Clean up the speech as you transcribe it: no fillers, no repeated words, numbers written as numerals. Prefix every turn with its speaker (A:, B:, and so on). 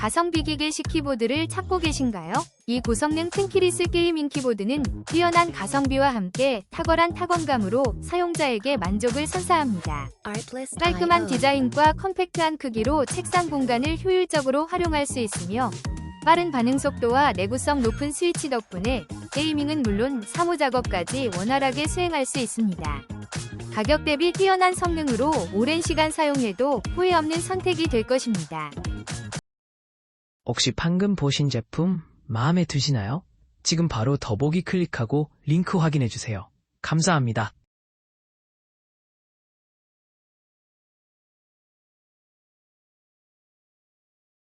A: 가성비 기계식 키보드를 찾고 계신가요? 이 고성능 텐키리스 게이밍 키보드는 뛰어난 가성비와 함께 탁월한 타건감으로 사용자에게 만족을 선사합니다. 깔끔한 디자인과 컴팩트한 크기로 책상 공간을 효율적으로 활용할 수 있으며 빠른 반응 속도와 내구성 높은 스위치 덕분에 게이밍은 물론 사무작업까지 원활하게 수행할 수 있습니다. 가격 대비 뛰어난 성능으로 오랜 시간 사용해도 후회 없는 선택이 될 것입니다.
B: 혹시 방금 보신 제품 마음에 드시나요? 지금 바로 더보기 클릭하고 링크 확인해주세요. 감사합니다.